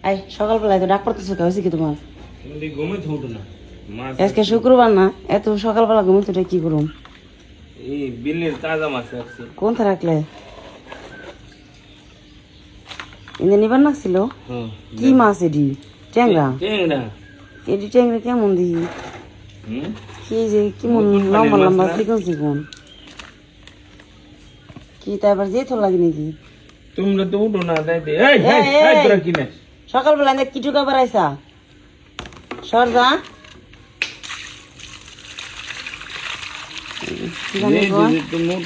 I সকালবেলায় তো ডাক পড়তেছো কে হয়েছে কি তোমার? ঘুমাইতে উঠো না মাছ আজকে শুক্রবার না, এত সকালবেলা ঘুমাইতে কি করুম? এই বিলের তাজা মাছ আছে কোনটা রাখলে? ইন্দে নিবার নাছিল কি মাছ? এডি ট্যাংরা? ট্যাংরা এডি ট্যাংরা কেমন দিই? কি যে কেমন লম্বা লম্বা চিকন চিকন কি? তাই আবার যেত লাগে নাকি? তোমরা তো উঠো না তাইতে এই এই তোরা কি না সকালবেলা কি টুকা বেড়াইছা? সরজা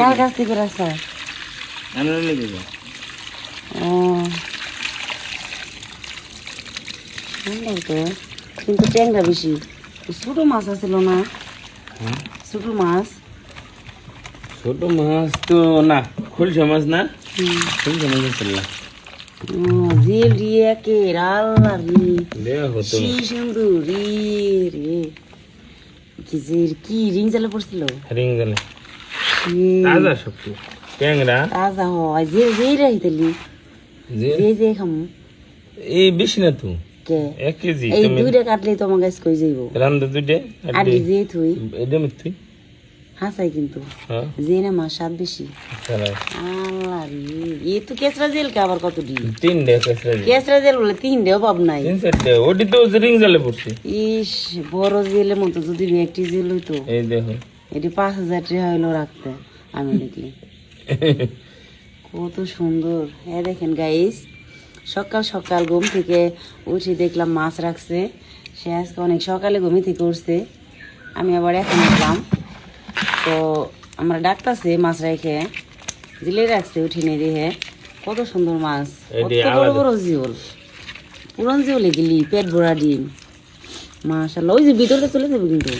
কার কাছ থেকে রাস্তা? তো কিন্তু ট্যাংরা বেশি। ছোট মাছ আছিল না? ছোট মাছ তো না খুলসা মাছ না খুলসা মাছ ছিল না জেল রিয়ে কে রাল্লা রি দেখো তো কি সুন্দর রে রে কি রিং জালে পড়ছিল? রিং গেলে তাজা সবটি ট্যাংরা তাজা হয় যে যে রাইতেলি যে যে খাম এই বেশি না তো কে 1 কেজি এই দুইটা কাটলে তোমার গাছ কই যাইব? রান্দা দুইটা আর যে তুই এটা মিথ্যি হাসাই কিন্তু হ্যাঁ যে না মাছ স্বাদ বেশি। আল্লাহ রে এ তো কেসরা জেল কে আবার কত দি? 3 কেসরা কেসরা জেল বলে 3 পাব নাই 3 ওটি তো রিং জালে পড়ছে ইস বড় জেলের মতো যদি একটি জেল হইতো এই দেখো এটি 5,000 টাকা হইলো রাখতে আমি দেখলি কত সুন্দর। হ্যাঁ দেখেন গাইস সকাল সকাল ঘুম থেকে উঠে দেখলাম মাছ রাখছে। সে আজকে অনেক সকালে ঘুমি থেকে উঠছে, আমি আবার এখন উঠলাম। তো আমরা ডাকতেছে মাছ রেখে জিলে রাখছে উঠে নিয়ে রেখে। কত সুন্দর মাছ, কত বড় বড় জিওল, পুরন জিওলে গেলি পেট ভরা ডিম মাশাআল্লাহ। ওই যে ভিতরে চলে যাবে কিন্তু।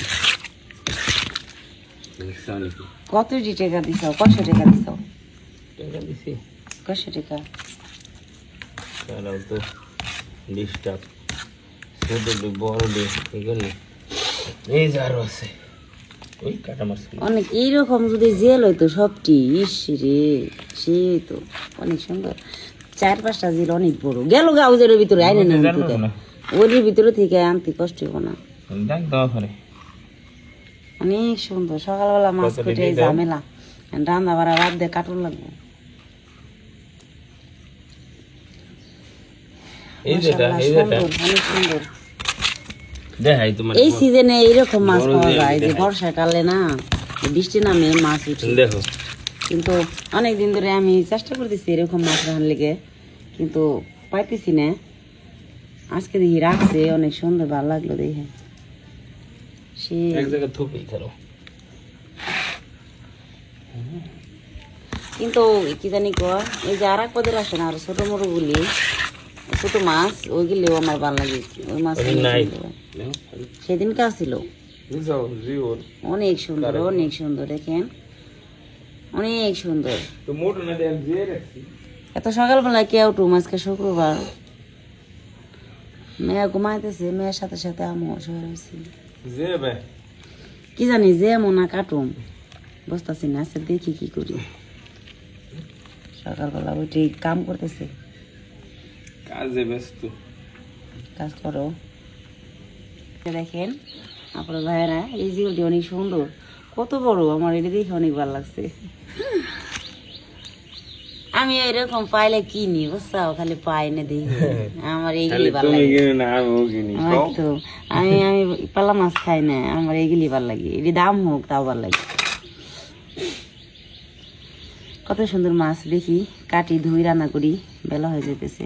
কত টাকা দিছ? 500 টাকা দিছ? টাকা দিছি 500 টাকা। তারাও তো ডিস্টার্ব ছোট বড় এগুলো এই যে আরো আছে ওই কাটা মাছ অনেক এইরকম যদি জেল হইতো সবটি ইস রে সে তো অনেক সুন্দর। 4-5টা জেল অনেক বড় গেল গাউজের ভিতরে আইনে না ওর ভিতরে থেকে আনতে কষ্ট হবো না। দেখ দেওয়া করে অনেক সুন্দর। সকালবেলা মাছ কেটে ঝামেলা রান্না বাড়া বাদ দিয়ে কাটুন লাগবে। এই যেটা অনেক সুন্দর। দেখাই তোমার এই সিজনে এইরকম মাছ পাওয়া যায় যে বর্ষাকালে না বৃষ্টি নামে মাছ উঠে। দেখো কিন্তু অনেক দিন ধরে আমি চেষ্টা করতেছি এরকম মাছ রাখার লেগে, কিন্তু পাইতেছি না। আজকে দেখি রাখছে অনেক সুন্দর, ভালো লাগলো দেখে। সে এক জায়গায় থুপি ধরো কিন্তু কি জানি কয় এই যে আর এক পদের আসে না আর ছোট মোটো গুলি ছোট মাছ ওইগুলিও আমার ভালো লাগে। ওই মাছ সেদিন কা ছিল অনেক সুন্দর, অনেক সুন্দর। দেখেন অনেক সুন্দর। এত সকালবেলায় কে উঠু? আজকে শুক্রবার, মেয়ে ঘুমাইতেছে, মেয়ের সাথে সাথে আমিও শুয়েছি। কি জানি যে মনা কাটুম বুঝতেছি না। আচ্ছা দেখি কি করি। সকালবেলা ওইটি কাম করতেছে। কাজে ব্যস্ত। কাজ করো। দেখেন আপনার ভাইয়েরা এই জিওলটি অনেক সুন্দর, কত বড়। আমার এটা দেখে অনেক ভালো লাগছে। আমি এরকম পাইলে কিনি বুঝছো, খালি পাই না দেখি। আমার এইগুলি ভালো লাগে। আমি আমি পালা মাছ খাই না, আমার এইগুলি ভালো লাগে। এটি দাম হোক তাও ভালো লাগে। কত সুন্দর মাছ দেখি, কাটি ধুই রান্না করি, বেলা হয়ে যেতেছে।